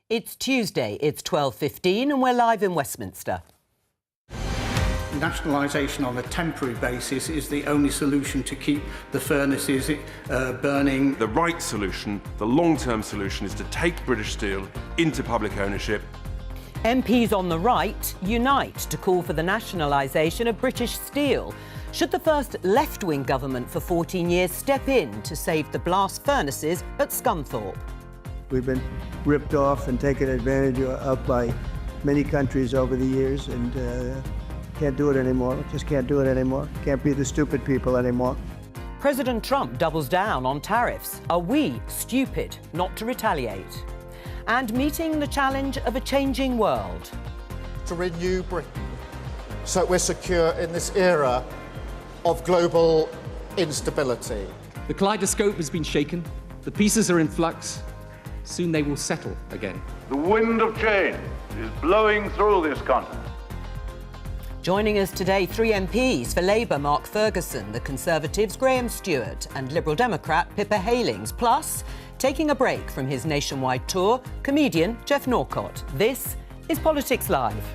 It's Tuesday, it's 12:15 and we're live in Westminster. Nationalisation on a temporary basis is the only solution to keep the furnaces burning. The right solution, the long-term solution, is to take British Steel into public ownership. MPs on the right unite to call for the nationalisation of British Steel. Should the first left-wing government for 14 years step in to save the blast furnaces at Scunthorpe? We've been ripped off and taken advantage of by many countries over the years, and can't do it anymore. Just can't do it anymore. Can't be the stupid people anymore. President Trump doubles down on tariffs. Are we stupid not to retaliate? And meeting the challenge of a changing world. To renew Britain so we're secure in this era of global instability. The kaleidoscope has been shaken. The pieces are in flux. Soon they will settle again. The wind of change is blowing through this continent. Joining us today, three MPs for Labour, Mark Ferguson, the Conservatives, Graham Stewart, and Liberal Democrat, Pippa Heylings. Plus, taking a break from his nationwide tour, comedian Geoff Norcott. This is Politics Live.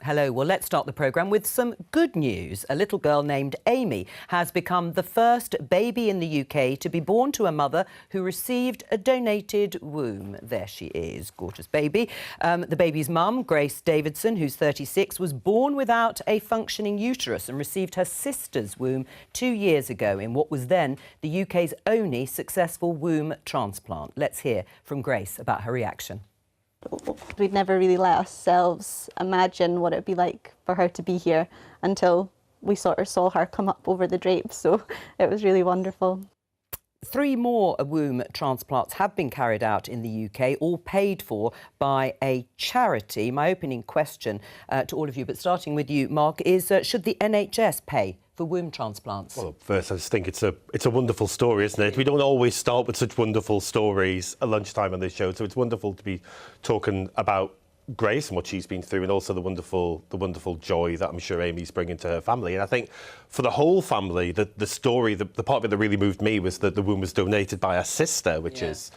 Hello, well, let's start the programme with some good news. A little girl named Amy has become the first baby in the UK to be born to a mother who received a donated womb. There she is, gorgeous baby. The baby's mum, Grace Davidson, who's 36, was born without a functioning uterus and received her sister's womb 2 years ago in what was then the UK's only successful womb transplant. Let's hear from Grace about her reaction. We'd never really let ourselves imagine what it'd be like for her to be here until we sort of saw her come up over the drapes, so it was really wonderful. 3 more womb transplants have been carried out in the UK, all paid for by a charity. My opening question to all of you, but starting with you, Mark, is should the NHS pay for womb transplants? Well, first, I just think it's a wonderful story, isn't it? We don't always start with such wonderful stories at lunchtime on this show, so it's wonderful to be talking about Grace and what she's been through, and also the wonderful joy that I'm sure Amy's bringing to her family. And I think for the whole family, the story, the part of it that really moved me was that the womb was donated by her sister, which is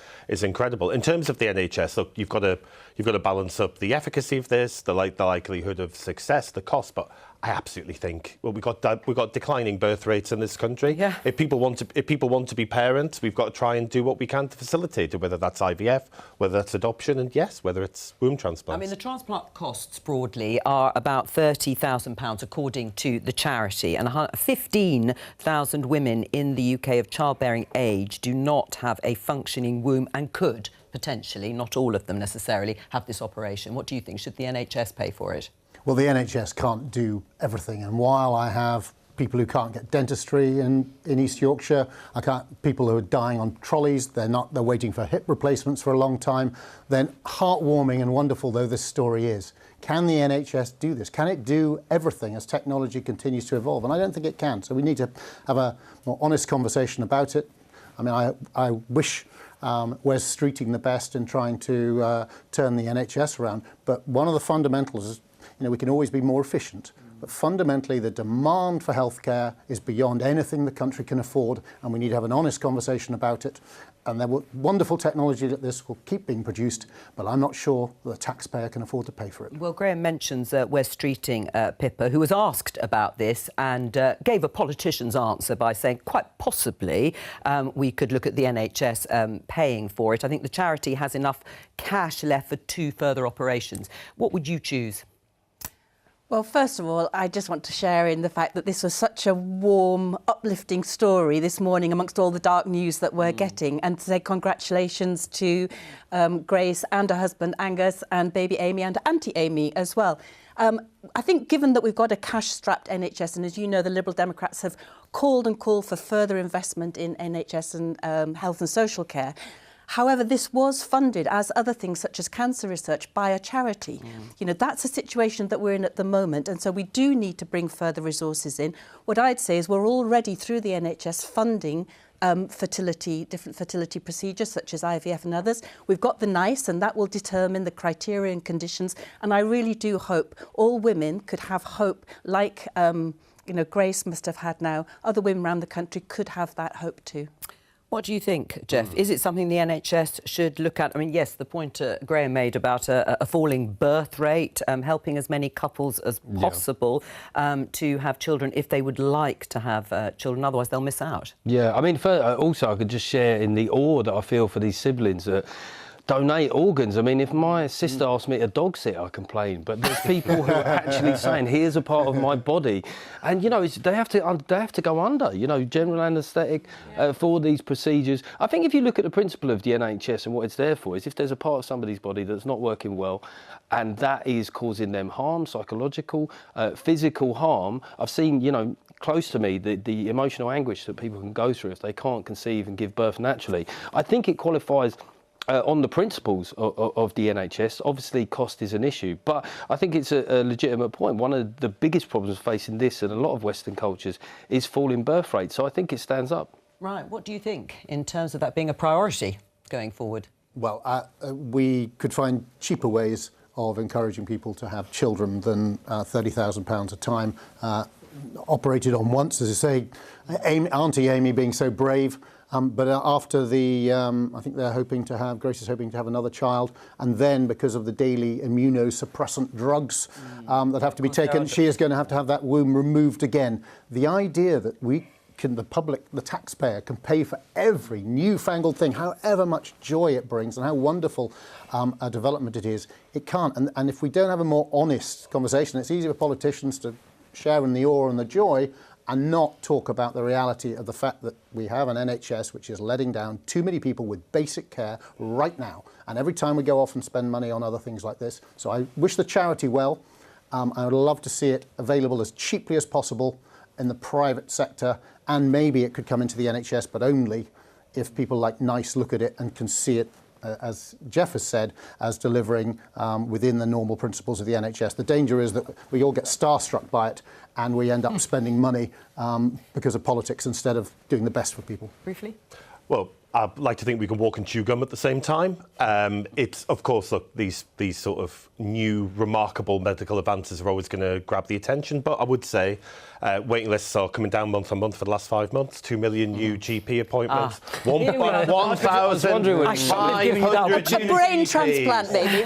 incredible. In terms of the NHS, look, you've got to balance up the efficacy of this, the likelihood of success, the cost, but I absolutely think, well, we've got declining birth rates in this country. Yeah. If people want to be parents, we've got to try and do what we can to facilitate it, whether that's IVF, whether that's adoption, and yes, whether it's womb transplants. I mean, the transplant costs broadly are about £30,000 according to the charity, and 15,000 women in the UK of childbearing age do not have a functioning womb and could potentially, not all of them necessarily, have this operation. What do you think? Should the NHS pay for it? Well, the NHS can't do everything, and while I have people who can't get dentistry in East Yorkshire, people who are dying on trolleys, they're waiting for hip replacements for a long time, then heartwarming and wonderful though this story is, can the NHS do this? Can it do everything as technology continues to evolve? And I don't think it can, so we need to have a more honest conversation about it. I mean, I wish Wes Streeting the best in trying to turn the NHS around, but one of the fundamentals is, we can always be more efficient, but fundamentally the demand for healthcare is beyond anything the country can afford, and we need to have an honest conversation about it. And there will wonderful technology that this will keep being produced, but I'm not sure the taxpayer can afford to pay for it. Well, Graham mentions Wes Streeting, Pippa, who was asked about this and gave a politician's answer by saying quite possibly we could look at the NHS paying for it. I think the charity has enough cash left for 2 further operations. What would you choose? Well, first of all, I just want to share in the fact that this was such a warm, uplifting story this morning amongst all the dark news that we're getting, and to say congratulations to Grace and her husband Angus and baby Amy and Auntie Amy as well. I think given that we've got a cash-strapped NHS, and as you know, the Liberal Democrats have called for further investment in NHS and health and social care. However, this was funded, as other things such as cancer research, by a charity. That's a situation that we're in at the moment, and so we do need to bring further resources in. What I'd say is we're already, through the NHS, funding different fertility procedures such as IVF and others. We've got the NICE, and that will determine the criteria and conditions. And I really do hope all women could have hope, like Grace must have had now. Other women around the country could have that hope too. What do you think, Jeff? Is it something the NHS should look at? I mean, yes, the point Graham made about a falling birth rate, helping as many couples as possible to have children if they would like to have children, otherwise they'll miss out. Yeah, I mean, also I could just share in the awe that I feel for these siblings that donate organs. I mean, if my sister asked me to dog sit, I complain. But there's people who are actually saying, "Here's a part of my body," and they have to go under. General anaesthetic for these procedures. I think if you look at the principle of the NHS and what it's there for, is if there's a part of somebody's body that's not working well, and that is causing them harm, psychological, physical harm. I've seen, close to me, the emotional anguish that people can go through if they can't conceive and give birth naturally. I think it qualifies on the principles of the NHS. Obviously, cost is an issue, but I think it's a legitimate point. One of the biggest problems facing this and a lot of Western cultures is falling birth rates, so I think it stands up. Right, what do you think in terms of that being a priority going forward? Well, we could find cheaper ways of encouraging people to have children than £30,000 a time, operated on once, as I say. Auntie Amy being so brave. But after I think Grace is hoping to have another child, and then because of the daily immunosuppressant drugs that have to be taken, she is going to have that womb removed again. The idea that the public, the taxpayer, can pay for every newfangled thing, however much joy it brings and how wonderful a development it is, it can't. And if we don't have a more honest conversation, it's easy for politicians to share in the awe and the joy and not talk about the reality of the fact that we have an NHS which is letting down too many people with basic care right now. And every time we go off and spend money on other things like this. So I wish the charity well. I would love to see it available as cheaply as possible in the private sector, and maybe it could come into the NHS, but only if people like NICE look at it and can see it, as Jeff has said, as delivering within the normal principles of the NHS. The danger is that we all get starstruck by it and we end up spending money because of politics instead of doing the best for people. Briefly? Well, I'd like to think we can walk and chew gum at the same time. It's, of course, look, these sort of new, remarkable medical advances are always going to grab the attention, but I would say waiting lists are coming down month on month for the last 5 months. 2 million new GP appointments. 1,500 a brain transplant, maybe.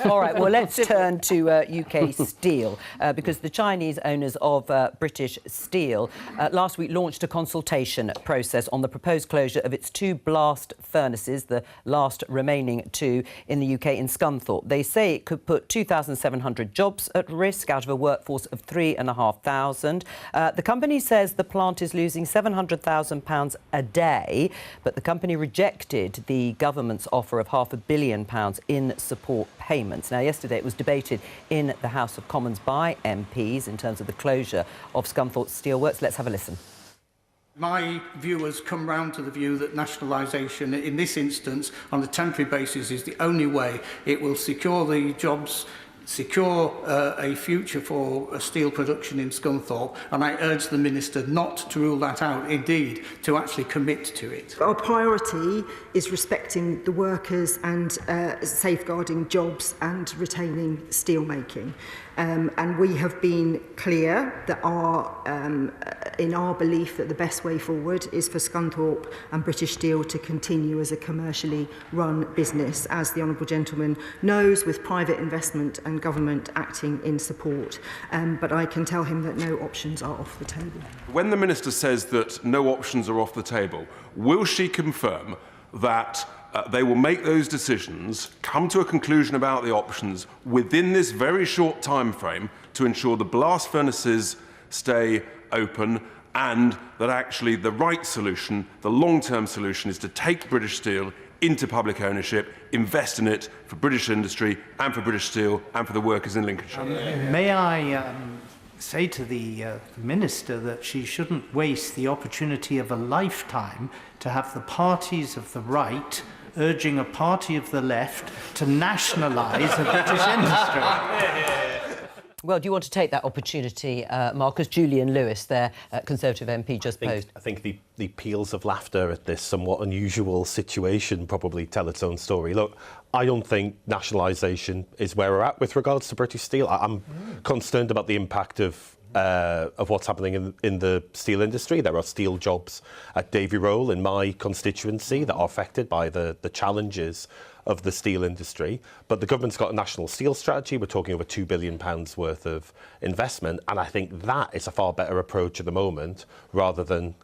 All right, well, let's turn to UK Steel, because the Chinese owners of British Steel last week launched a consultation process on the proposed closure of its 2 blast furnaces, the last remaining 2 in the UK in Scunthorpe. They say it could put 2,700 jobs at risk out of a workforce of 3,500. The company says the plant is losing £700,000 a day, but the company rejected the government's offer of £500 million in support payments. Now, yesterday it was debated in the House of Commons by MPs in terms of the closure of Scunthorpe Steelworks. Let's have a listen. My view has come round to the view that nationalisation, in this instance, on a temporary basis, is the only way it will secure the jobs, secure a future for steel production in Scunthorpe, and I urge the Minister not to rule that out, indeed, to actually commit to it. Our priority is respecting the workers and safeguarding jobs and retaining steelmaking. And we have been clear that in our belief that the best way forward is for Scunthorpe and British Steel to continue as a commercially run business, as the Honourable Gentleman knows, with private investment and government acting in support. But I can tell him that no options are off the table. When the Minister says that no options are off the table, will she confirm that they will make those decisions, come to a conclusion about the options within this very short time frame to ensure the blast furnaces stay open, and that actually the right solution, the long-term solution, is to take British Steel into public ownership, invest in it for British industry and for British Steel and for the workers in Lincolnshire? May I say to the Minister that she shouldn't waste the opportunity of a lifetime to have the parties of the right urging a party of the left to nationalise a British industry. Well, do you want to take that opportunity, Mark, as Julian Lewis, their Conservative MP, just posed? I think the peals of laughter at this somewhat unusual situation probably tell its own story. Look, I don't think nationalisation is where we're at with regards to British Steel. I'm concerned about the impact of what's happening in the steel industry. There are steel jobs at Davy Roll in my constituency that are affected by the challenges of the steel industry. But the government's got a national steel strategy. We're talking over £2 billion worth of investment. And I think that is a far better approach at the moment rather than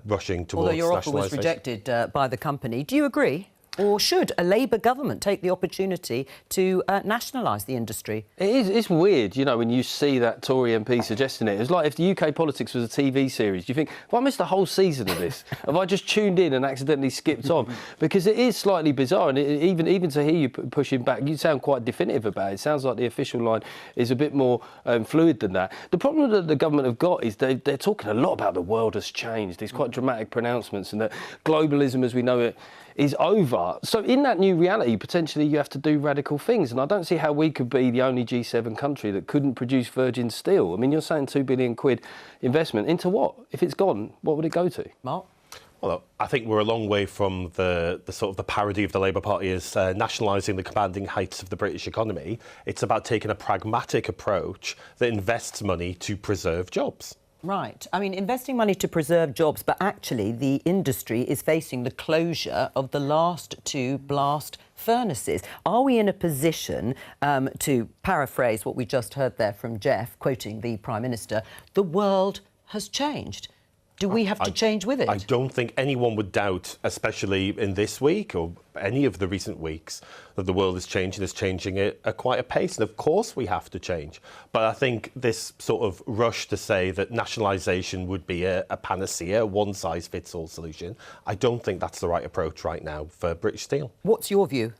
rushing towards nationalisation. Although your offer was rejected by the company. Do you agree? Or should a Labour government take the opportunity to nationalise the industry? It's weird, you know, when you see that Tory MP suggesting it. It's like if the UK politics was a TV series. Do you think, if I missed a whole season of this, have I just tuned in and accidentally skipped on? Because it is slightly bizarre, and even to hear you pushing back, you sound quite definitive about it. It sounds like the official line is a bit more fluid than that. The problem that the government have got is they're talking a lot about the world has changed. These quite dramatic pronouncements, and that globalism as we know it is over. So in that new reality, potentially you have to do radical things. And I don't see how we could be the only G7 country that couldn't produce virgin steel. I mean, you're saying £2 billion investment. Into what? If it's gone, what would it go to? Mark? Well, I think we're a long way from the sort of the parody of the Labour Party as nationalising the commanding heights of the British economy. It's about taking a pragmatic approach that invests money to preserve jobs. Right. I mean, investing money to preserve jobs, but actually the industry is facing the closure of the last 2 blast furnaces. Are we in a position, to paraphrase what we just heard there from Jeff, quoting the Prime Minister, the world has changed? Do we have to change with it? I don't think anyone would doubt, especially in this week or any of the recent weeks, that the world is changing at quite a pace. And of course we have to change. But I think this sort of rush to say that nationalisation would be a panacea, a one-size-fits-all solution, I don't think that's the right approach right now for British Steel. What's your view?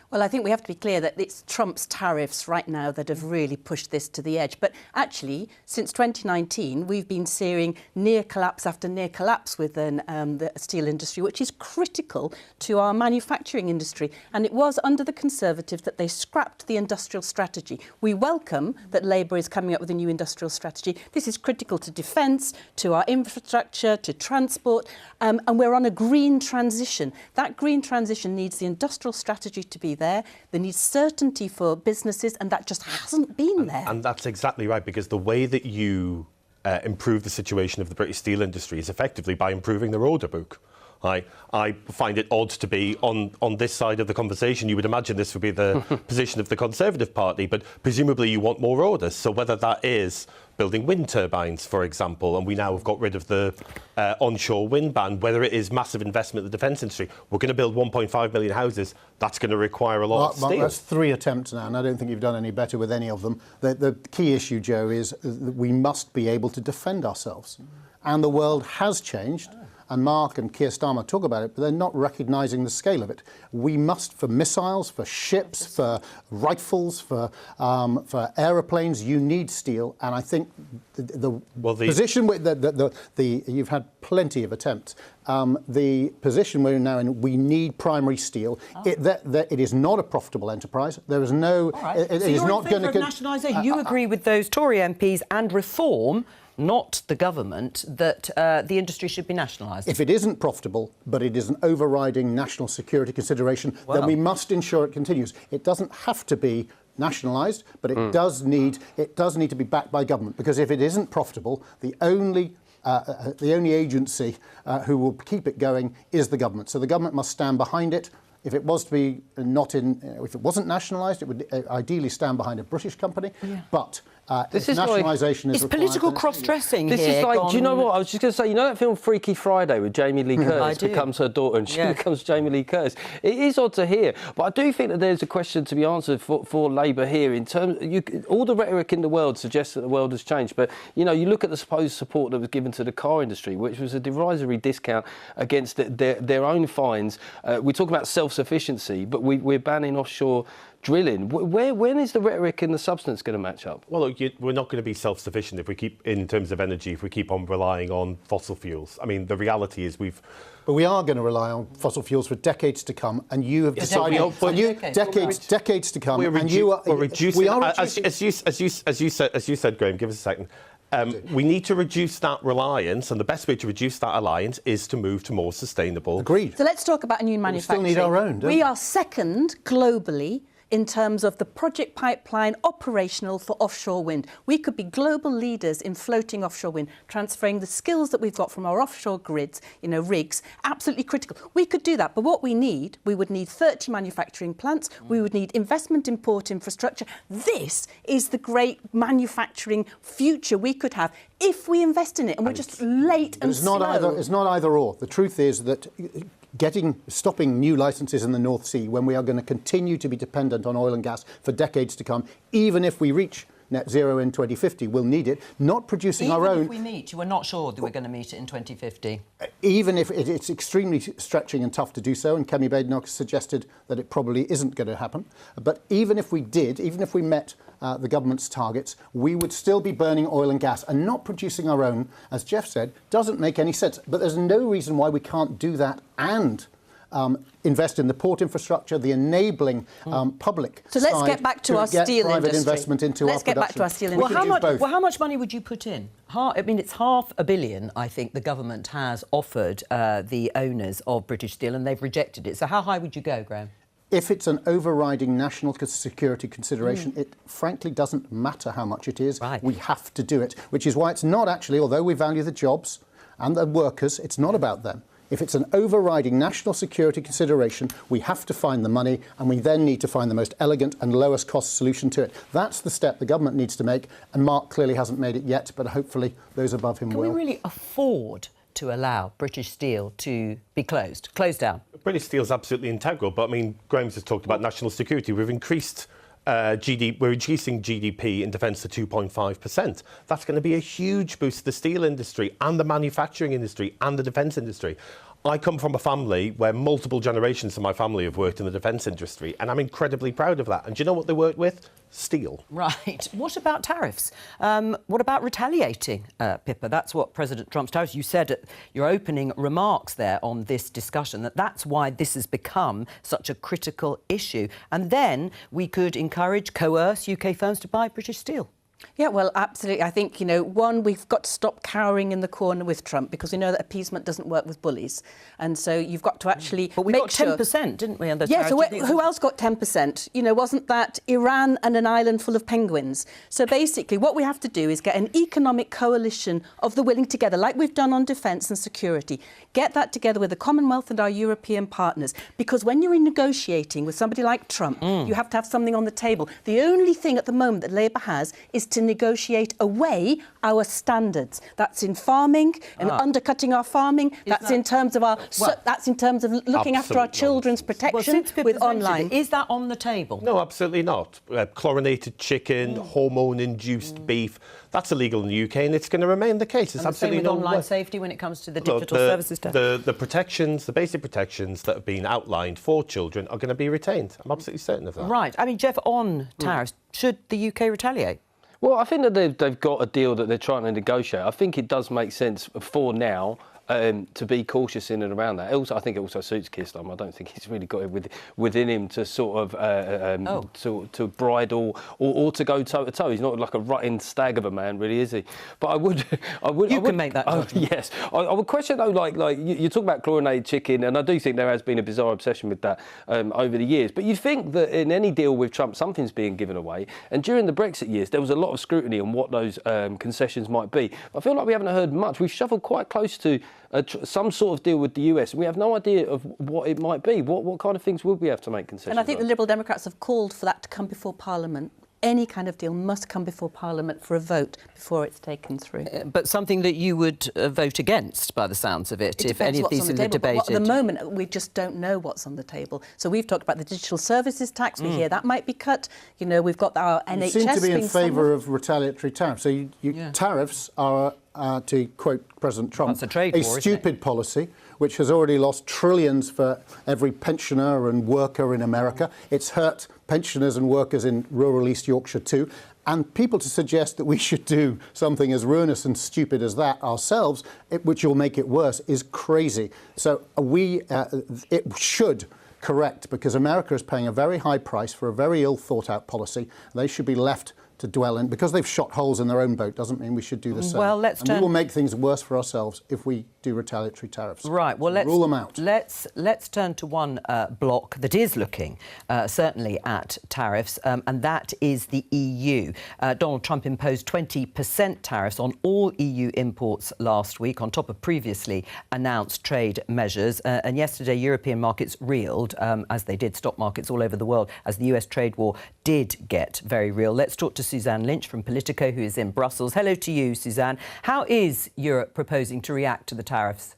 Well, I think we have to be clear that it's Trump's tariffs right now that have really pushed this to the edge. But actually, since 2019, we've been seeing near collapse after near collapse within the steel industry, which is critical to our manufacturing industry. And it was under the Conservatives that they scrapped the industrial strategy. We welcome that Labour is coming up with a new industrial strategy. This is critical to defence, to our infrastructure, to transport, and we're on a green transition. That green transition needs the industrial strategy to be there needs certainty for businesses, and that just hasn't been there. And that's exactly right, because the way that you improve the situation of the British steel industry is effectively by improving their order book. I find it odd to be on this side of the conversation. You would imagine this would be the position of the Conservative Party, but presumably you want more orders. So whether that is building wind turbines, for example, and we now have got rid of the onshore wind ban, whether it is massive investment in the defence industry, we're going to build 1.5 million houses, that's going to require a lot of steel. That's 3 attempts now, and I don't think you've done any better with any of them. The key issue, Joe, is that we must be able to defend ourselves. And the world has changed. And Mark and Keir Starmer talk about it, but they're not recognising the scale of it. We must, for missiles, for ships, for rifles, for aeroplanes, you need steel. And I think the position with you've had plenty of attempts. The position we're now in, we need primary steel. It is not a profitable enterprise. There is no. Right. It is not going to nationalisation. You agree with those Tory MPs and reform, not the government, that the industry should be nationalised? If it isn't profitable, but it is an overriding national security consideration, then we must ensure it continues. It doesn't have to be nationalised, but it does need to be backed by government, because if it isn't profitable, the only agency who will keep it going is the government. So the government must stand behind it. If it was to be if it wasn't nationalised, it would ideally stand behind a British company. Yeah. But this is nationalisation is political cross-dressing. This is like, do you know what? I was just going to say, you know that film Freaky Friday with Jamie Lee Curtis becomes her daughter and she becomes Jamie Lee Curtis? It is odd to hear, but I do think that there's a question to be answered for Labour here in terms. All the rhetoric in the world suggests that the world has changed, but you know, you look at the supposed support that was given to the car industry, which was a derisory discount against their own fines. We talk about self-sufficiency, but we're banning offshore drilling. When is the rhetoric and the substance going to match up? Well, look, we're not going to be self-sufficient if we keep, in terms of energy, if we keep on relying on fossil fuels. I mean, the reality is But we are going to rely on fossil fuels for decades to come, and you have decided decades to come. We're reducing. As you said, Graham. Give us a second. We need to reduce that reliance, and the best way to reduce that reliance is to move to more sustainable. Agreed. So let's talk about a new manufacturing. We still need our own, don't we? We are second globally in terms of the project pipeline operational for offshore wind. We could be global leaders in floating offshore wind, transferring the skills that we've got from our offshore grids, rigs, absolutely critical. We could do that, but what we would need 30 manufacturing plants, we would need investment in port infrastructure. This is the great manufacturing future we could have if we invest in it, and we're just late and slow. It's not either or. The truth is that stopping new licences in the North Sea when we are going to continue to be dependent on oil and gas for decades to come, even if we reach net zero in 2050, we'll need it. Not producing our own. Even if we meet, we're not sure that we're going to meet it in 2050. Even if it's extremely stretching and tough to do so, and Kemi Badenoch suggested that it probably isn't going to happen. But even if we did, even if we met the government's targets, we would still be burning oil and gas, and not producing our own, as Jeff said, doesn't make any sense. But there's no reason why we can't do that and invest in the port infrastructure, the enabling public So let's get back to our steel private industry. investment into let's our get production. back to our steel industry. How much money would you put in? I mean, it's £500 million, I think, the government has offered the owners of British Steel, and they've rejected it. So how high would you go, Graham? If it's an overriding national security consideration, it frankly doesn't matter how much it is. Right. We have to do it, which is why it's not actually, although we value the jobs and the workers, it's not about them. If it's an overriding national security consideration, we have to find the money, and we then need to find the most elegant and lowest cost solution to it. That's the step the government needs to make, and Mark clearly hasn't made it yet, but hopefully those above him will. Can we really afford to allow British Steel to be closed down? British Steel is absolutely integral, but I mean, Graham's just talked about national security. We've increased we're reducing GDP in defence to 2.5%. That's going to be a huge boost to the steel industry and the manufacturing industry and the defence industry. I come from a family where multiple generations of my family have worked in the defence industry, and I'm incredibly proud of that. And do you know what they worked with? Steel. Right. What about tariffs? What about retaliating, Pippa? That's what President Trump's tariffs. You said at your opening remarks there on this discussion that's why this has become such a critical issue. And then we could encourage, coerce UK firms to buy British steel. Yeah, well, absolutely. I think, one, we've got to stop cowering in the corner with Trump, because we know that appeasement doesn't work with bullies. And so you've got to actually But we got 10%, didn't we? Yeah, so who else got 10%? Wasn't that Iran and an island full of penguins? So basically, what we have to do is get an economic coalition of the willing together, like we've done on defence and security. Get that together with the Commonwealth and our European partners. Because when you're negotiating with somebody like Trump, you have to have something on the table. The only thing at the moment that Labour has is to negotiate away our standards. That's in farming and undercutting our farming. That's in terms of that's in terms of looking after our children's protection with online. Is that on the table? No, absolutely not. Chlorinated chicken, hormone-induced beef. That's illegal in the UK, and it's going to remain the case. It's absolutely no online safety when it comes to the digital services test. The protections, the basic protections that have been outlined for children are going to be retained. I'm absolutely certain of that. Right. I mean, Jeff, on tariffs, should the UK retaliate? Well, I think that they've got a deal that they're trying to negotiate. I think it does make sense for now to be cautious in and around that. Also, I think it also suits Keir Starmer. I don't think he's really got it within him to sort of to bridle or to go toe to toe. He's not like a rutting stag of a man, really, is he? But I would. You can make that judgment. Yes, I would question though. Like you talk about chlorinated chicken, and I do think there has been a bizarre obsession with that over the years. But you'd think that in any deal with Trump, something's being given away. And during the Brexit years, there was a lot of scrutiny on what those concessions might be. I feel like we haven't heard much. We've shuffled quite close to some sort of deal with the US. We have no idea of what it might be. What kind of things would we have to make concessions? And I think the Liberal Democrats have called for that to come before Parliament. Any kind of deal must come before Parliament for a vote before it's taken through. But something that you would vote against, by the sounds of it, if any of these are debated. But at the moment, we just don't know what's on the table. So we've talked about the digital services tax. We hear that might be cut. We've got our NHS. You seem to be in favour of retaliatory tariffs. So tariffs are, to quote President Trump, a stupid policy which has already lost trillions for every pensioner and worker in America. It's hurt pensioners and workers in rural East Yorkshire too. And people to suggest that we should do something as ruinous and stupid as that ourselves, which will make it worse, is crazy. So it should correct, because America is paying a very high price for a very ill thought out policy. They should be left to dwell in. Because they've shot holes in their own boat doesn't mean we should do the same. Well, we will make things worse for ourselves if we do retaliatory tariffs. Right, well, let's rule them out. Let's turn to one bloc that is looking certainly at tariffs, and that is the EU. Donald Trump imposed 20% tariffs on all EU imports last week, on top of previously announced trade measures. And yesterday, European markets reeled, as they did stock markets all over the world, as the US trade war did get very real. Let's talk to Suzanne Lynch from Politico, who is in Brussels. Hello to you, Suzanne. How is Europe proposing to react to the tariffs?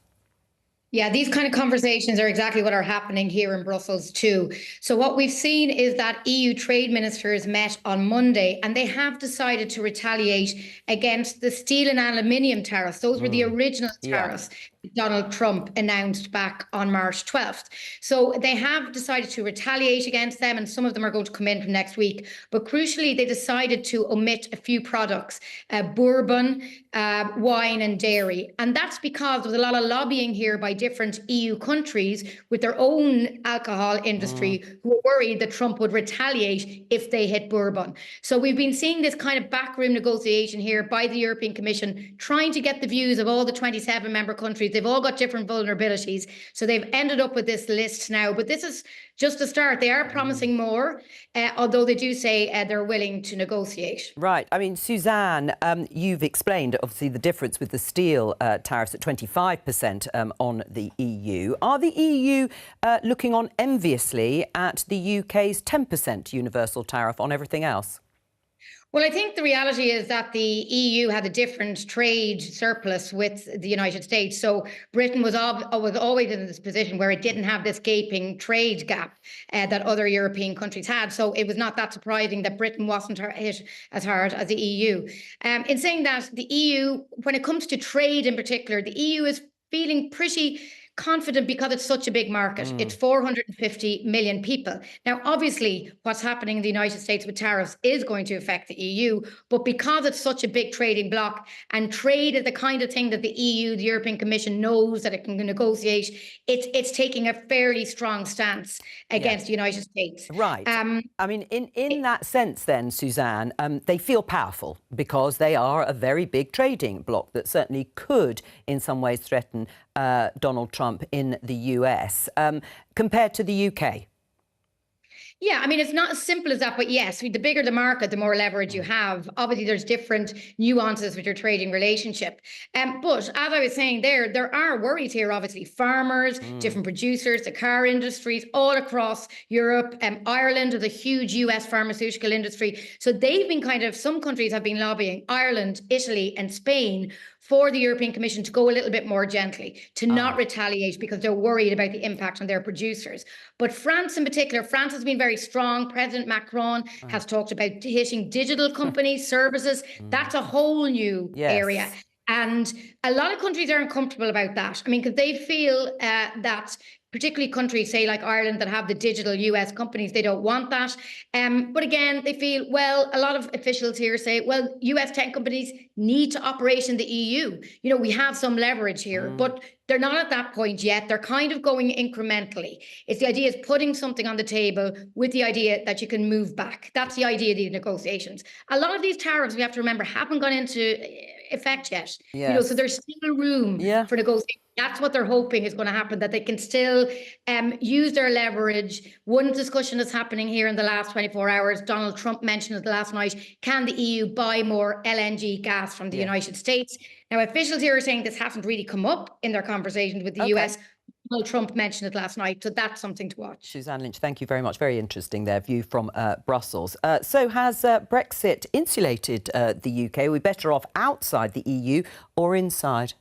Yeah, these kind of conversations are exactly what are happening here in Brussels too. So what we've seen is that EU trade ministers met on Monday and they have decided to retaliate against the steel and aluminium tariffs. Those were the original tariffs Donald Trump announced back on March 12th. So they have decided to retaliate against them, and some of them are going to come in from next week. But crucially, they decided to omit a few products, bourbon, wine and dairy. And that's because there was a lot of lobbying here by different EU countries with their own alcohol industry who were worried that Trump would retaliate if they hit bourbon. So we've been seeing this kind of backroom negotiation here by the European Commission, trying to get the views of all the 27 member countries. They've all got different vulnerabilities. So they've ended up with this list now. But this is just a start. They are promising more, although they do say they're willing to negotiate. Right. I mean, Suzanne, you've explained, obviously, the difference with the steel tariffs at 25% on the EU. Are the EU looking on enviously at the UK's 10% universal tariff on everything else? Well, I think the reality is that the EU had a different trade surplus with the United States. So Britain was always in this position where it didn't have this gaping trade gap that other European countries had. So it was not that surprising that Britain wasn't hit as hard as the EU. In saying that, the EU, when it comes to trade in particular, the EU is feeling pretty confident because it's such a big market. It's 450 million people. Now, obviously, what's happening in the United States with tariffs is going to affect the EU, but because it's such a big trading bloc and trade is the kind of thing that the EU, the European Commission, knows that it can negotiate, it's taking a fairly strong stance against the United States. Right. I mean, in that sense then, Suzanne, they feel powerful because they are a very big trading bloc that certainly could in some ways threaten Donald Trump in the US compared to the UK. Yeah, I mean, it's not as simple as that, but yes, the bigger the market, the more leverage you have. Obviously, there's different nuances with your trading relationship. But as I was saying there are worries here, obviously. Farmers, different producers, the car industries all across Europe. Ireland has a huge US pharmaceutical industry. So they've been some countries have been lobbying, Ireland, Italy and Spain, for the European Commission to go a little bit more gently, to not retaliate because they're worried about the impact on their producers. But France in particular, France has been very strong. President Macron has talked about hitting digital companies, services. That's a whole new area. And a lot of countries aren't comfortable about that. I mean, because they feel that particularly countries, say like Ireland, that have the digital US companies, they don't want that. But again, they feel, well, a lot of officials here say, well, US tech companies need to operate in the EU. You know, we have some leverage here, but they're not at that point yet. They're kind of going incrementally. It's the idea is putting something on the table with the idea that you can move back. That's the idea of these negotiations. A lot of these tariffs, we have to remember, haven't gone into effect yet. You know, so there's still room for negotiation. That's what they're hoping is going to happen, that they can still use their leverage. One discussion that's happening here in the last 24 hours, Donald Trump mentioned it last night, can the EU buy more LNG gas from the United States? Now, officials here are saying this hasn't really come up in their conversations with the US. Donald Trump mentioned it last night, so that's something to watch. Suzanne Lynch, thank you very much. Very interesting, their view from Brussels. So has Brexit insulated the UK? Are we better off outside the EU or inside?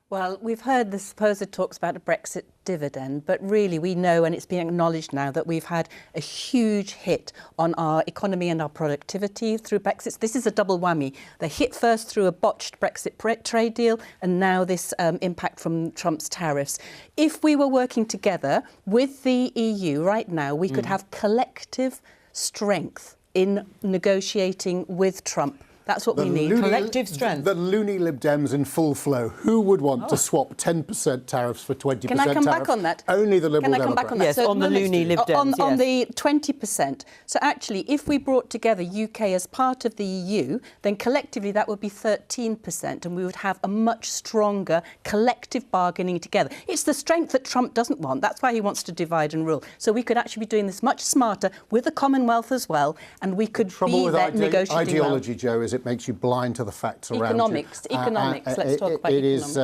Well, we've heard the supposed talks about a Brexit dividend, but really we know, and it's been acknowledged now, that we've had a huge hit on our economy and our productivity through Brexit. This is a double whammy. They hit first through a botched Brexit trade deal, and now this impact from Trump's tariffs. If we were working together with the EU right now, we could have collective strength in negotiating with Trump. That's what we need. Collective strength. The loony Lib Dems in full flow. Who would want to swap 10% tariffs for 20% Can I come back on that? Only the Liberal Can I come back on that? Yes, on the loony Lib Dems, on the 20%. So actually, if we brought together UK as part of the EU, then collectively that would be 13%, and we would have a much stronger collective bargaining together. It's the strength that Trump doesn't want. That's why he wants to divide and rule. So we could actually be doing this much smarter with the Commonwealth as well, and we could be there negotiating ideology, well. Jo, is it makes you blind to the facts around economics. you. Economics. Let's talk about economics.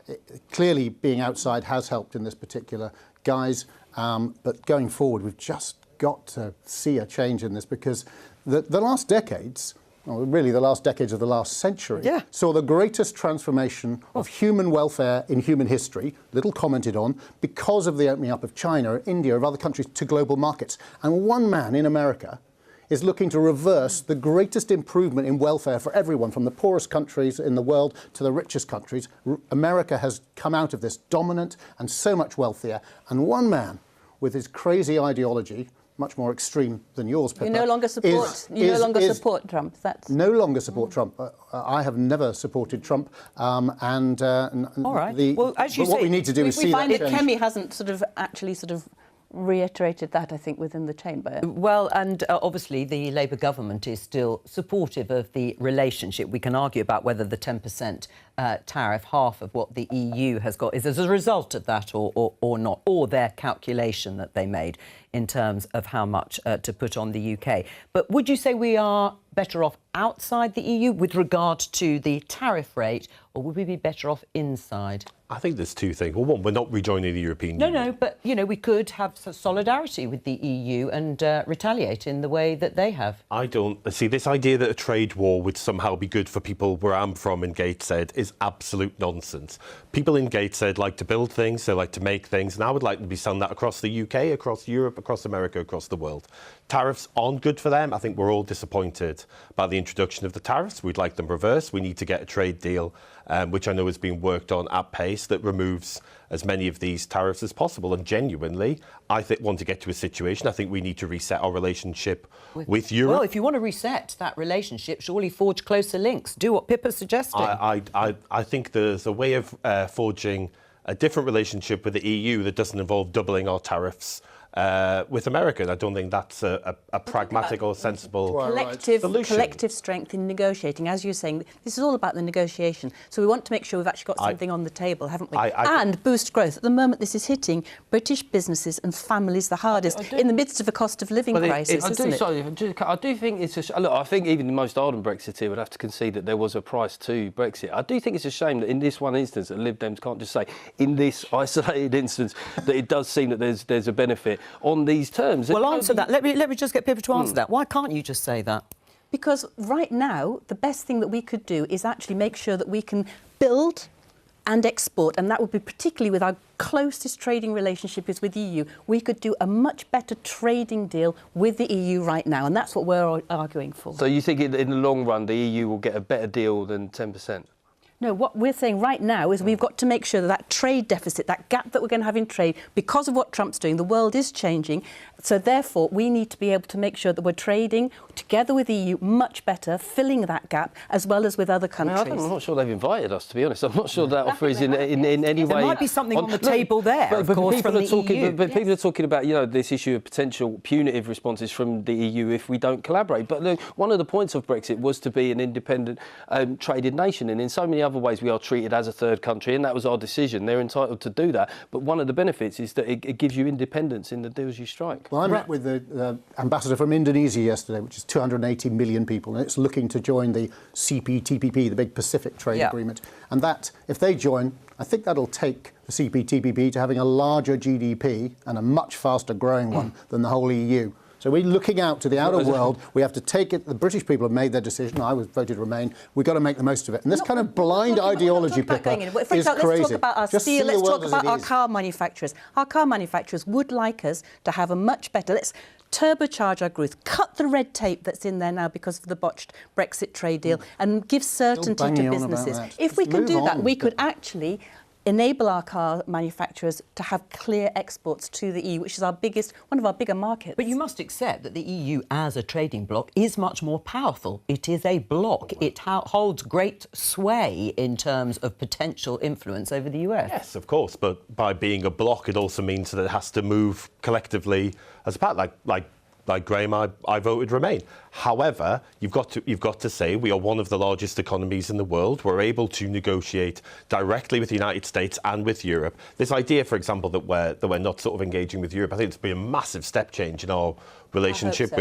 It is clearly being outside has helped in this particular guise, but going forward, we've just got to see a change in this, because the last decades, well, really the last decades of the last century, saw the greatest transformation of human welfare in human history, little commented on, because of the opening up of China, India, of other countries to global markets. And one man in America is looking to reverse the greatest improvement in welfare for everyone, from the poorest countries in the world to the richest countries. America has come out of this dominant and so much wealthier. And one man with his crazy ideology, much more extreme than yours, Pippa, You no longer support Trump. That's no longer support Trump. I have never supported Trump. All right. Well, as you but what we need to do is see that change. We find that Kemi hasn't actually reiterated that, I think, within the chamber. Well, and obviously the Labour government is still supportive of the relationship. We can argue about whether the 10% tariff, half of what the EU has got, is as a result of that or not, or their calculation that they made in terms of how much to put on the UK. But would you say we are better off outside the EU with regard to the tariff rate, or would we be better off inside? I think there's two things. Well, one, we're not rejoining the European Union. No, but, we could have solidarity with the EU and retaliate in the way that they have. I don't see this idea that a trade war would somehow be good for people where I'm from in Gateshead is absolute nonsense. People in Gateshead like to build things, they like to make things, and I would like to be selling that across the UK, across Europe, across America, across the world. Tariffs aren't good for them. I think we're all disappointed by the introduction of the tariffs. We'd like them reversed. We need to get a trade deal, which I know is being worked on at pace, that removes as many of these tariffs as possible. And genuinely, I want to get to a situation, I think we need to reset our relationship with Europe. Well, if you want to reset that relationship, surely forge closer links. Do what Pippa's suggesting. I think there's a way of forging a different relationship with the EU that doesn't involve doubling our tariffs with America. I don't think that's a pragmatic or sensible solution. Collective strength in negotiating. As you're saying, this is all about the negotiation. So we want to make sure we've actually got something on the table, haven't we? And boost growth. At the moment, this is hitting British businesses and families the hardest in the midst of a cost of living crisis, isn't it? I do think it's look, I think even the most ardent Brexiteer would have to concede that there was a price to Brexit. I do think it's a shame that in this one instance, that Lib Dems can't just say, in this isolated instance, that it does seem that there's a benefit on these terms. Well, answer that. Let me just get Pippa to answer that. Why can't you just say that? Because right now, the best thing that we could do is actually make sure that we can build and export, and that would be particularly with our closest trading relationship is with the EU. We could do a much better trading deal with the EU right now, and that's what we're arguing for. So you think in the long run, the EU will get a better deal than 10%? No, what we're saying right now is we've got to make sure that trade deficit, that gap that we're going to have in trade, because of what Trump's doing, the world is changing. So therefore, we need to be able to make sure that we're trading together with the EU much better, filling that gap, as well as with other countries. I'm not sure they've invited us, to be honest. I'm not sure that offer is in any way... There might be something on the table there, of course, from the EU. But people are talking about, this issue of potential punitive responses from the EU if we don't collaborate. But look, one of the points of Brexit was to be an independent traded nation, and in so many other ways we are treated as a third country, and that was our decision. They're entitled to do that. But one of the benefits is that it gives you independence in the deals you strike. Well, I met with the ambassador from Indonesia yesterday, which is 280 million people, and it's looking to join the CPTPP, the big Pacific Trade Agreement. And that, if they join, I think that'll take the CPTPP to having a larger GDP and a much faster growing one than the whole EU. So we're looking out to the outer world. We have to take it. The British people have made their decision. I was voted Remain. We've got to make the most of it. And this kind of blind ideology, Pippa, is crazy. Let's talk about our steel. Let's talk about our car manufacturers. Our car manufacturers would like us to have a much better... Let's turbocharge our growth, cut the red tape that's in there now because of the botched Brexit trade deal, and give certainty to businesses. If we can do that, we could actually enable our car manufacturers to have clear exports to the EU, which is one of our bigger markets. But you must accept that the EU as a trading bloc is much more powerful. It is a bloc. It holds great sway in terms of potential influence over the US. Yes, of course, but by being a bloc, it also means that it has to move collectively as a part, like Graham, I voted Remain. However, you've got to say we are one of the largest economies in the world. We're able to negotiate directly with the United States and with Europe. This idea, for example, that we're not sort of engaging with Europe, I think it's been a massive step change in our relationship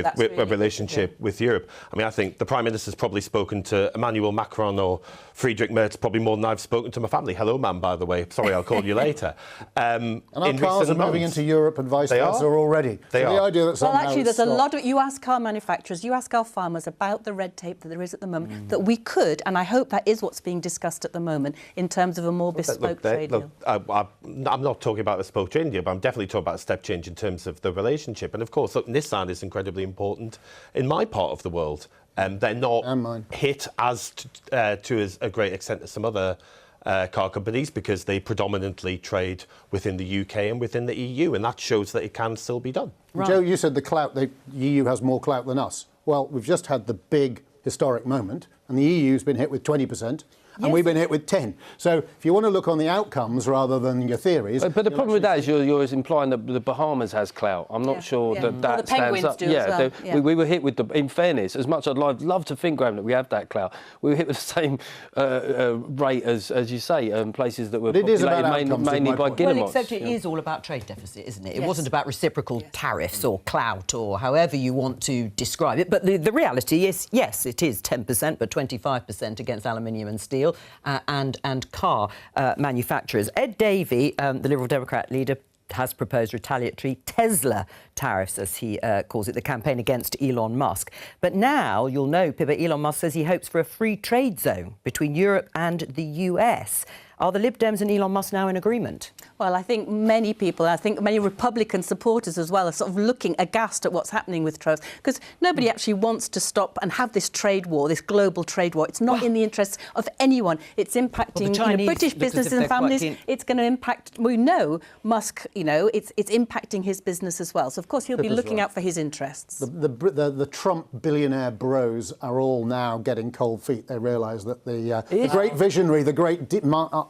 with Europe. I mean, I think the Prime Minister's probably spoken to Emmanuel Macron or Friedrich Merz probably more than I've spoken to my family. Hello, man, by the way. Sorry, I'll call you later. And our cars are moving into Europe and vice versa already. They are. The idea that well, actually, there's a lot of... You ask car manufacturers, you ask our farmers about the red tape that there is at the moment, that we could, and I hope that is what's being discussed at the moment, in terms of a more bespoke trade deal. I'm not talking about a bespoke trade deal, but I'm definitely talking about a step change in terms of the relationship. And, of course, look, Nissan is incredibly important in my part of the world. They're not hit to as a great extent as some other car companies because they predominantly trade within the UK and within the EU, and that shows that it can still be done. Right. Joe, you said the EU has more clout than us. Well, we've just had the big historic moment, and the EU's been hit with 20%. And we've been hit with 10. So if you want to look on the outcomes rather than your theories... But the problem with that is you're implying that the Bahamas has clout. I'm not sure that stands up. We were hit with in fairness, as much as I'd love to think, Graham, that we have that clout, we were hit with the same rate as you say, places that were populated mainly by Guinemots. Well, except it is all about trade deficit, isn't it? It wasn't about reciprocal tariffs or clout or however you want to describe it. But the reality is, yes, it is 10%, but 25% against aluminium and steel. And car manufacturers. Ed Davey, the Liberal Democrat leader, has proposed retaliatory Tesla tariffs, as he calls it, the campaign against Elon Musk. But now, you'll know, Pippa, Elon Musk says he hopes for a free trade zone between Europe and the US. Are the Lib Dems and Elon Musk now in agreement? Well, I think many people, many Republican supporters as well, are sort of looking aghast at what's happening with tariffs, because nobody actually wants to stop and have this trade war, this global trade war. It's not in the interests of anyone. It's impacting British businesses and families. It's going to impact, we know, Musk, it's impacting his business as well. So, of course, he'll be looking out for his interests. The Trump billionaire bros are all now getting cold feet. They realise that the great visionary, the great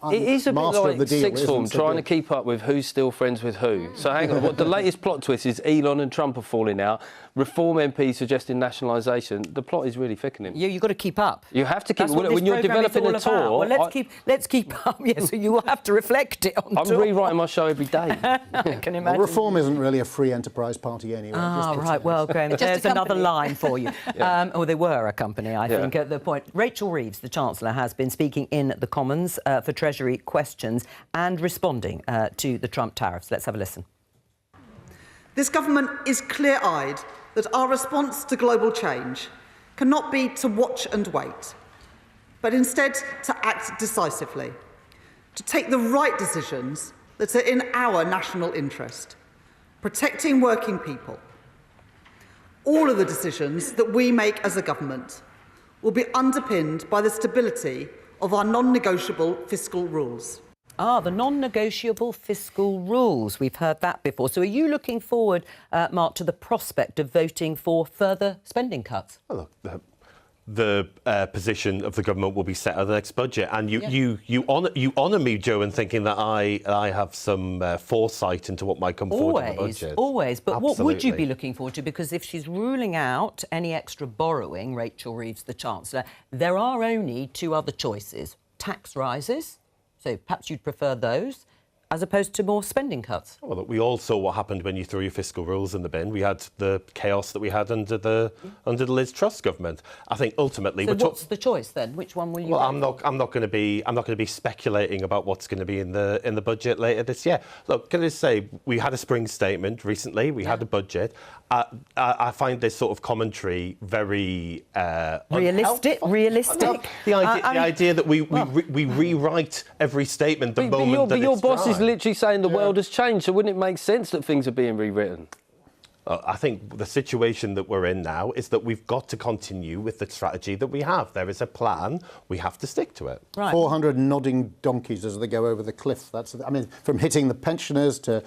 it is a bit like sixth form, trying to keep up with who's still friends with who. So hang on, the latest plot twist is Elon and Trump are falling out. Reform MP suggesting nationalisation. The plot is really thickening. Yeah, you've got to keep up. You have to keep up. When you're developing a tour... Well, let's keep up, yes, so you will have to reflect it on tour. I'm rewriting my show every day. I can imagine. Well, Reform isn't really a free enterprise party anyway. Right, well, Graham, there's another line for you. They were a company, I think, at the point. Rachel Reeves, the Chancellor, has been speaking in the Commons for Treasury questions and responding to the Trump tariffs. Let's have a listen. This government is clear-eyed that our response to global change cannot be to watch and wait, but instead to act decisively, to take the right decisions that are in our national interest, protecting working people. All of the decisions that we make as a government will be underpinned by the stability of our non-negotiable fiscal rules. The non-negotiable fiscal rules. We've heard that before. So are you looking forward, Mark, to the prospect of voting for further spending cuts? Well, look, the position of the government will be set at the next budget. And you honour me, Joe, in thinking that I have some foresight into what might come forward in the budget. Always. But what would you be looking forward to? Because if she's ruling out any extra borrowing, Rachel Reeves, the Chancellor, there are only two other choices. Tax rises. So perhaps you'd prefer those, as opposed to more spending cuts. Well, look, we all saw what happened when you threw your fiscal rules in the bin. We had the chaos that we had under the Liz Truss government. I think ultimately... So what's the choice then? Which one will you... Well, I'm not going to be speculating about what's going to be in the budget later this year. Look, can I say we had a spring statement recently. We had a budget. I find this sort of commentary very realistic. The idea that we rewrite every statement the moment that your boss is literally saying the world has changed, so wouldn't it make sense that things are being rewritten? I think the situation that we're in now is that we've got to continue with the strategy that we have. There is a plan. We have to stick to it. Right. 400 nodding donkeys as they go over the cliff. From hitting the pensioners to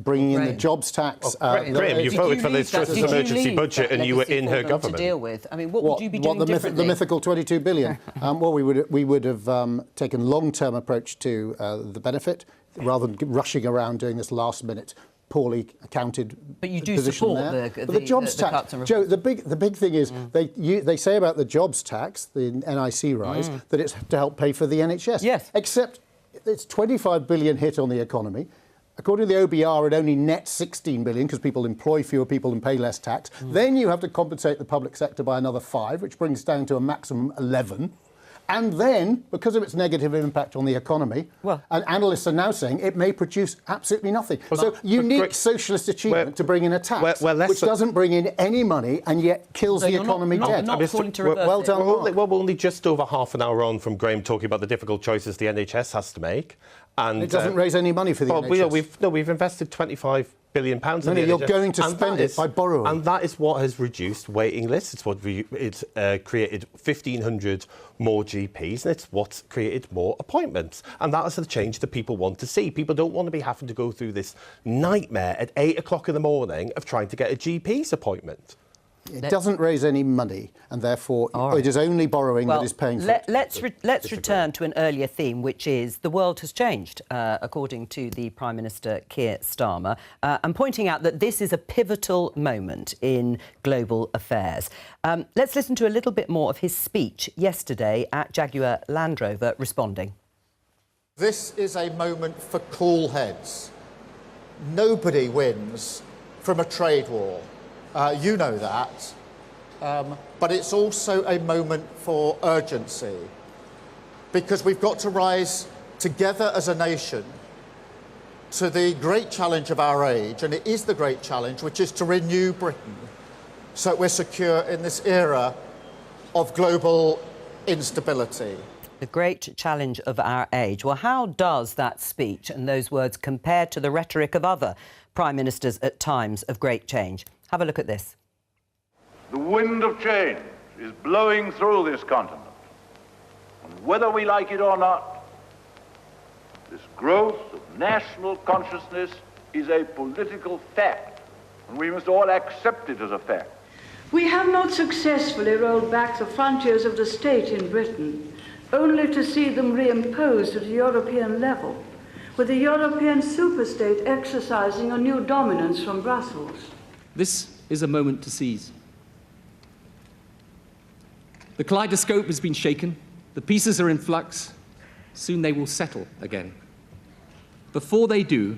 bringing in the jobs tax. Graham, you voted for this Truss's emergency budget and you were in her government. To deal with? I mean, what would you be doing differently? The mythical 22 billion. Well, we would have taken long-term approach to the benefit rather than rushing around doing this last-minute poorly accounted but you do position support there. The jobs tax. Joe, the big thing is they say about the jobs tax, the NIC rise, that it's to help pay for the NHS. Yes. Except it's 25 billion hit on the economy. According to the OBR, it only nets 16 billion because people employ fewer people and pay less tax. Then you have to compensate the public sector by another 5, which brings down to a maximum 11. And then, because of its negative impact on the economy, and analysts are now saying it may produce absolutely nothing. So unique socialist achievement to bring in a tax, which doesn't bring in any money and yet kills the economy dead. Well done. We're only just over half an hour on from Graham talking about the difficult choices the NHS has to make. And it doesn't raise any money for the NHS. We've invested £25 billion in the you're NHS. going to spend it by borrowing. And that is what has reduced waiting lists. It's what it's created 1,500 more GPs, and it's what's created more appointments. And that is the change that people want to see. People don't want to be having to go through this nightmare at 8 o'clock in the morning of trying to get a GP's appointment. It doesn't raise any money, and therefore it is only borrowing that is paying for it. Let's return to an earlier theme, which is the world has changed, according to the Prime Minister Keir Starmer, and pointing out that this is a pivotal moment in global affairs. Let's listen to a little bit more of his speech yesterday at Jaguar Land Rover responding. This is a moment for cool heads. Nobody wins from a trade war. You know that. But it's also a moment for urgency, because we've got to rise together as a nation to the great challenge of our age, and it is the great challenge, which is to renew Britain so that we're secure in this era of global instability. The great challenge of our age. Well, how does that speech and those words compare to the rhetoric of other prime ministers at times of great change? Have a look at this. The wind of change is blowing through this continent. And whether we like it or not, this growth of national consciousness is a political fact, and we must all accept it as a fact. We have not successfully rolled back the frontiers of the state in Britain, only to see them reimposed at a European level, with the European superstate exercising a new dominance from Brussels. This is a moment to seize. The kaleidoscope has been shaken. The pieces are in flux. Soon they will settle again. Before they do,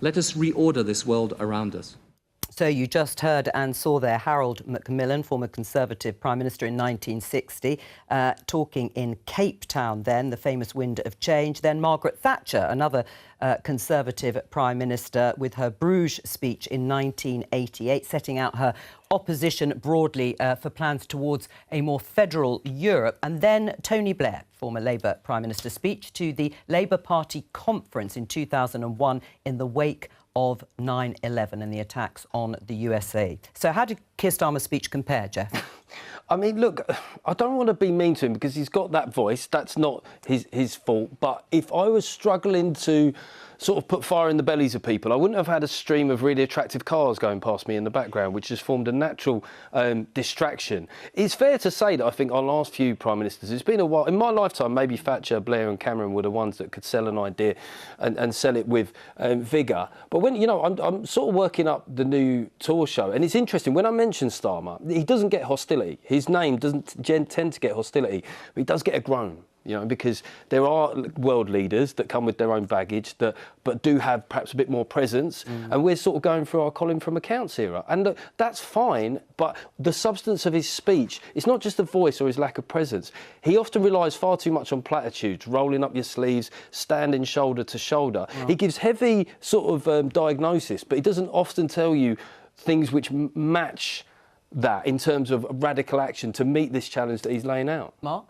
let us reorder this world around us. So you just heard and saw there Harold Macmillan, former Conservative Prime Minister in 1960, talking in Cape Town then, the famous wind of change. Then Margaret Thatcher, another Conservative Prime Minister, with her Bruges speech in 1988, setting out her opposition broadly for plans towards a more federal Europe. And then Tony Blair, former Labour Prime Minister, speech to the Labour Party conference in 2001 in the wake of 9/11 and the attacks on the USA. So how did Keir Starmer's speech compare, Jeff? I mean, look, I don't want to be mean to him because he's got that voice. That's not his fault. But if I was struggling to sort of put fire in the bellies of people, I wouldn't have had a stream of really attractive cars going past me in the background, which has formed a natural distraction. It's fair to say that I think our last few prime ministers, it's been a while. In my lifetime, maybe Thatcher, Blair and Cameron were the ones that could sell an idea and sell it with vigour. But when, you know, I'm sort of working up the new tour show, and it's interesting, when I mention Starmer, he doesn't get hostility. His name doesn't tend to get hostility, but he does get a groan. You know, because there are world leaders that come with their own baggage, but do have perhaps a bit more presence. And we're sort of going through our Colin from Accounts era. And look, that's fine, but the substance of his speech, it's not just the voice or his lack of presence. He often relies far too much on platitudes, rolling up your sleeves, standing shoulder to shoulder. He gives heavy sort of diagnosis, but he doesn't often tell you things which match that in terms of radical action to meet this challenge that he's laying out. Mark?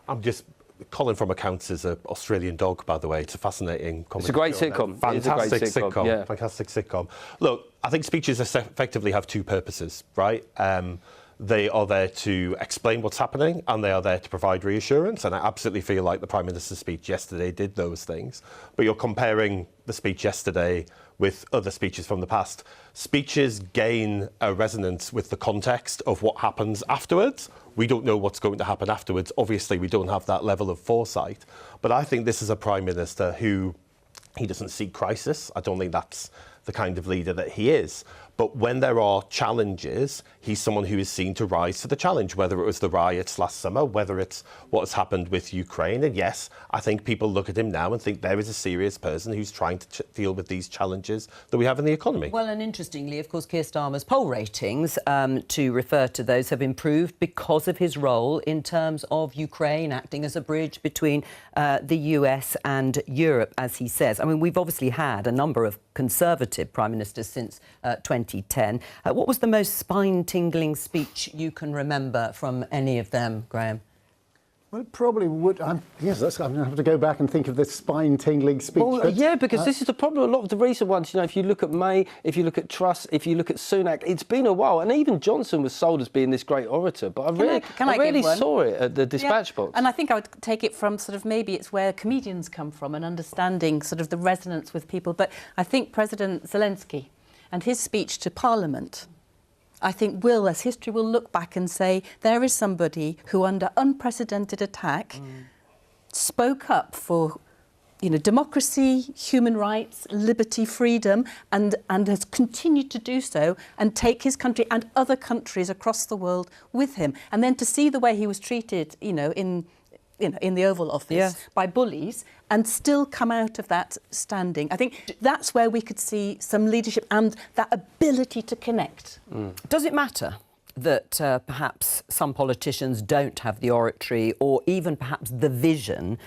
I'm just Colin from Accounts is an Australian dog, by the way. It's a fascinating comedy. It's a great show. sitcom. Fantastic It's a great sitcom, yeah. Fantastic sitcom. Look, I think speeches effectively have two purposes, right? They are there to explain what's happening, and they are there to provide reassurance. And I absolutely feel like the Prime Minister's speech yesterday did those things. But you're comparing the speech yesterday with other speeches from the past. Speeches gain a resonance with the context of what happens afterwards. We don't know what's going to happen afterwards. Obviously, we don't have that level of foresight. But I think this is a Prime Minister who, he doesn't seek crisis. I don't think that's the kind of leader that he is. But when there are challenges, he's someone who is seen to rise to the challenge, whether it was the riots last summer, whether it's what has happened with Ukraine. And yes, I think people look at him now and think there is a serious person who's trying to deal with these challenges that we have in the economy. Well, and interestingly, of course, Keir Starmer's poll ratings, to refer to those, have improved because of his role in terms of Ukraine acting as a bridge between the US and Europe, as he says. I mean, we've obviously had a number of Conservative Prime Ministers since 2010. What was the most spine-tingling speech you can remember from any of them, Graham? Well, it probably would. Yes, I'm going to have to go back and think of this spine-tingling speech. Well, yeah, because this is the problem. A lot of the recent ones, you know, if you look at May, if you look at Truss, if you look at Sunak, it's been a while. And even Johnson was sold as being this great orator, but I really saw it at the dispatch box. And I think I would take it from sort of maybe it's where comedians come from and understanding sort of the resonance with people. But I think President Zelensky and his speech to Parliament, I think as history will look back and say, there is somebody who, under unprecedented attack, spoke up for, you know, democracy, human rights, liberty, freedom, and has continued to do so and take his country and other countries across the world with him. And then to see the way he was treated, in the Oval Office by bullies and still come out of that standing. I think that's where we could see some leadership and that ability to connect. Does it matter that perhaps some politicians don't have the oratory or even perhaps the vision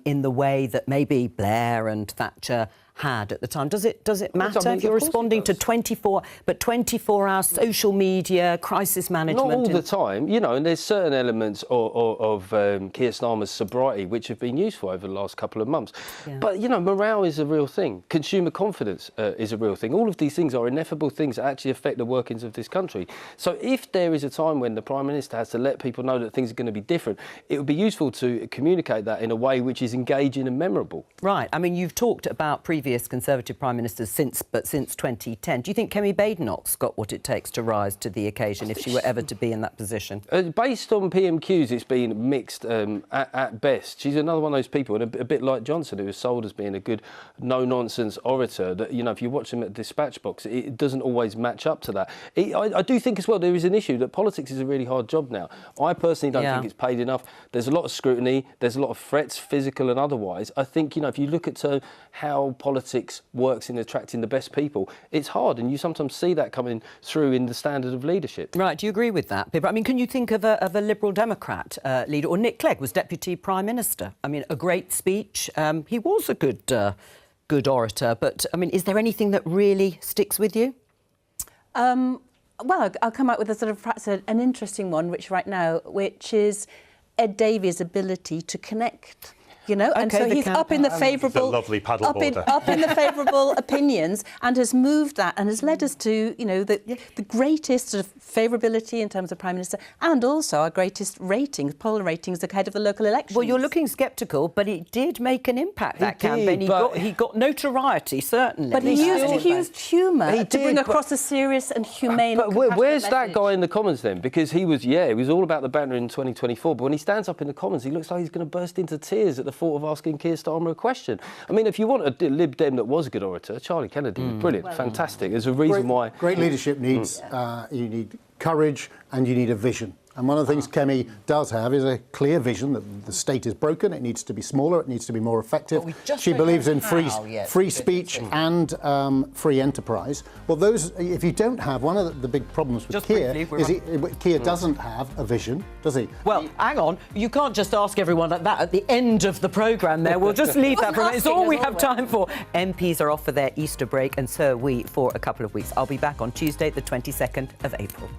in the way that maybe Blair and Thatcher had at the time? Does it matter if you're responding to 24-hour social media, crisis management? Not all the time, you know, and there's certain elements of Keir Starmer's sobriety which have been useful over the last couple of months. Yeah. But, you know, morale is a real thing. Consumer confidence is a real thing. All of these things are ineffable things that actually affect the workings of this country. So if there is a time when the Prime Minister has to let people know that things are going to be different, it would be useful to communicate that in a way which is engaging and memorable. Right. I mean, you've talked about previous Conservative Prime Ministers since 2010. Do you think Kemi Badenoch's got what it takes to rise to the occasion if she were ever to be in that position? Based on PMQs, it's been mixed at best. She's another one of those people, and a bit like Johnson, who was sold as being a good, no-nonsense orator, that, you know, if you watch him at the dispatch box, it doesn't always match up to that. I do think as well there is an issue that politics is a really hard job now. I personally don't think it's paid enough. There's a lot of scrutiny. There's a lot of threats, physical and otherwise. I think, you know, if you look at how politics works in attracting the best people, it's hard, and you sometimes see that coming through in the standard of leadership. Right, do you agree with that, Pippa? I mean, can you think of a Liberal Democrat leader? Or Nick Clegg was Deputy Prime Minister. I mean, a great speech. He was a good orator, but, I mean, is there anything that really sticks with you? Well, I'll come out with a sort of perhaps an interesting one, which is Ed Davey's ability to connect. You know, and so he's up in the favourable, lovely paddleboarder. up in the favourable opinions, and has moved that and has led us to, you know, the greatest sort of favourability in terms of Prime Minister, and also our greatest ratings, poll ratings ahead of the local elections. Well, you're looking sceptical, but it did make an impact, that campaign. He got notoriety, certainly. But he used humour to bring across a serious and humane. But where's that guy in the Commons then? Because he was all about the banner in 2024, but when he stands up in the Commons, he looks like he's going to burst into tears at the thought of asking Keir Starmer a question. I mean, if you want a Lib Dem that was a good orator, Charlie Kennedy was brilliant, fantastic. There's a reason why. Great leadership needs, you need courage and you need a vision. And one of the things Kemi does have is a clear vision that the state is broken, it needs to be smaller, it needs to be more effective. She believes in free speech and free enterprise. Well, those, if you don't have, one of the big problems with Keir is Keir doesn't have a vision, does he? Well, hang on, you can't just ask everyone like that at the end of the programme there. We'll just leave that for a minute. It's all we have time for. MPs are off for their Easter break, and so are we for a couple of weeks. I'll be back on Tuesday, the 22nd of April.